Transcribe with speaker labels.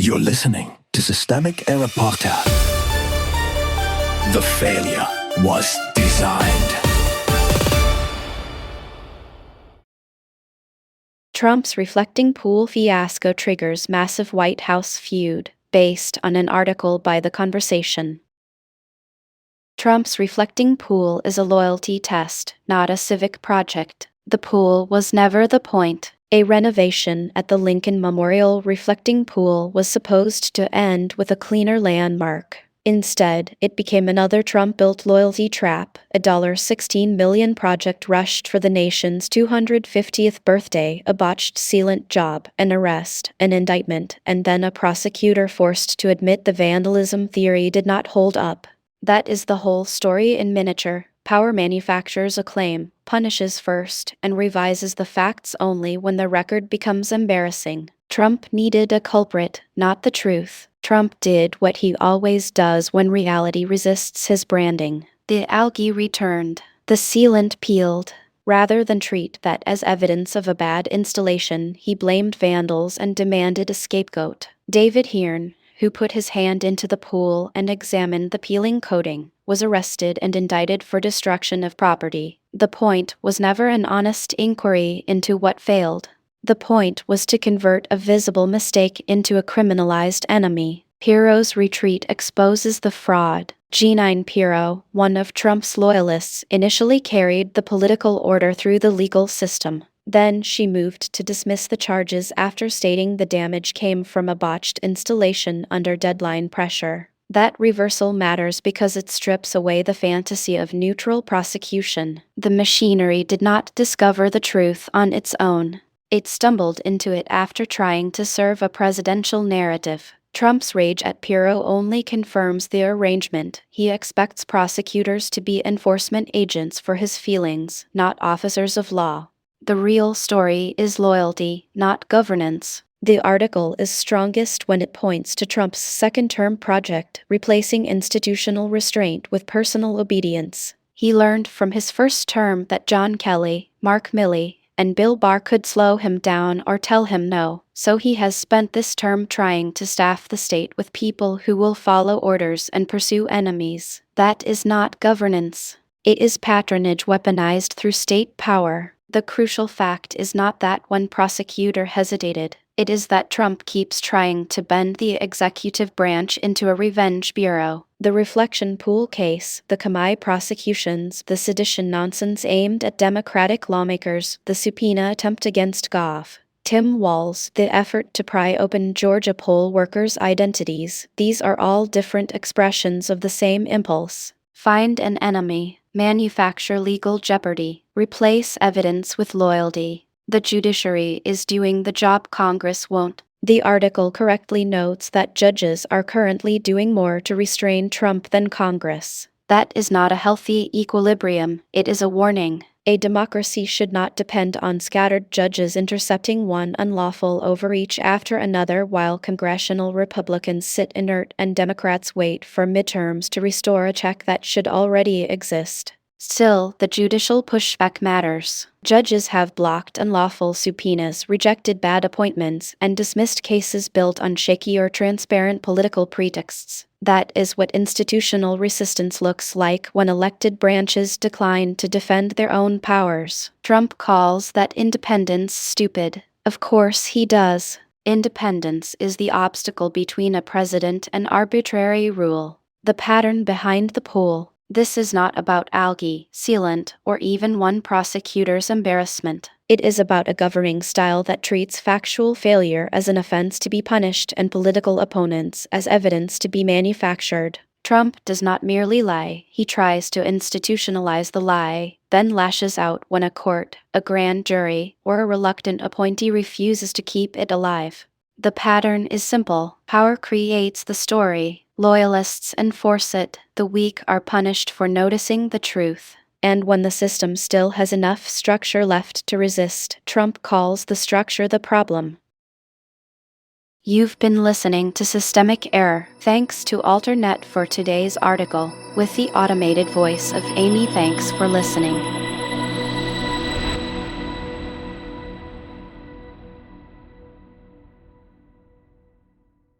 Speaker 1: You're listening to Systemic Error Podcast. The failure was designed.
Speaker 2: Trump's reflecting pool fiasco triggers massive White House feud, based on an article by The Conversation. Trump's reflecting pool is a loyalty test, not a civic project. The pool was never the point. A renovation at the Lincoln Memorial reflecting pool was supposed to end with a cleaner landmark. Instead, it became another Trump-built loyalty trap, a $16 million project rushed for the nation's 250th birthday, a botched sealant job, an arrest, an indictment, and then a prosecutor forced to admit the vandalism theory did not hold up. That is the whole story in miniature. Power manufactures a claim, punishes first, and revises the facts only when the record becomes embarrassing. Trump needed a culprit, not the truth. Trump did what he always does when reality resists his branding. The algae returned. The sealant peeled. Rather than treat that as evidence of a bad installation, he blamed vandals and demanded a scapegoat. David Hearn, who put his hand into the pool and examined the peeling coating, was arrested and indicted for destruction of property. The point was never an honest inquiry into what failed. The point was to convert a visible mistake into a criminalized enemy. Pirro's retreat exposes the fraud. Jeanine Pirro, one of Trump's loyalists, initially carried the political order through the legal system. Then she moved to dismiss the charges after stating the damage came from a botched installation under deadline pressure. That reversal matters because it strips away the fantasy of neutral prosecution. The machinery did not discover the truth on its own. It stumbled into it after trying to serve a presidential narrative. Trump's rage at Pirro only confirms the arrangement. He expects prosecutors to be enforcement agents for his feelings, not officers of law. The real story is loyalty, not governance. The article is strongest when it points to Trump's second-term project, replacing institutional restraint with personal obedience. He learned from his first term that John Kelly, Mark Milley, and Bill Barr could slow him down or tell him no, so he has spent this term trying to staff the state with people who will follow orders and pursue enemies. That is not governance. It is patronage weaponized through state power. The crucial fact is not that one prosecutor hesitated. It is that Trump keeps trying to bend the executive branch into a revenge bureau. The reflection pool case, the Kamai prosecutions, the sedition nonsense aimed at Democratic lawmakers, the subpoena attempt against Goff, Tim Walz, the effort to pry open Georgia poll workers' identities, these are all different expressions of the same impulse. Find an enemy. Manufacture legal jeopardy. Replace evidence with loyalty. The judiciary is doing the job Congress won't. The article correctly notes that judges are currently doing more to restrain Trump than Congress. That is not a healthy equilibrium, it is a warning. A democracy should not depend on scattered judges intercepting one unlawful overreach after another while congressional Republicans sit inert and Democrats wait for midterms to restore a check that should already exist. Still, the judicial pushback matters. Judges have blocked unlawful subpoenas, rejected bad appointments, and dismissed cases built on shaky or transparent political pretexts. That is what institutional resistance looks like when elected branches decline to defend their own powers. Trump calls that independence stupid. Of course he does. Independence is the obstacle between a president and arbitrary rule. The pattern behind the pool. This is not about algae, sealant, or even one prosecutor's embarrassment. It is about a governing style that treats factual failure as an offense to be punished and political opponents as evidence to be manufactured. Trump does not merely lie, he tries to institutionalize the lie, then lashes out when a court, a grand jury, or a reluctant appointee refuses to keep it alive. The pattern is simple. Power creates the story. Loyalists enforce it. The weak are punished for noticing the truth. And when the system still has enough structure left to resist, Trump calls the structure the problem. You've been listening to Systemic Error. Thanks to Alternet for today's article, with the automated voice of Amy. Thanks for listening.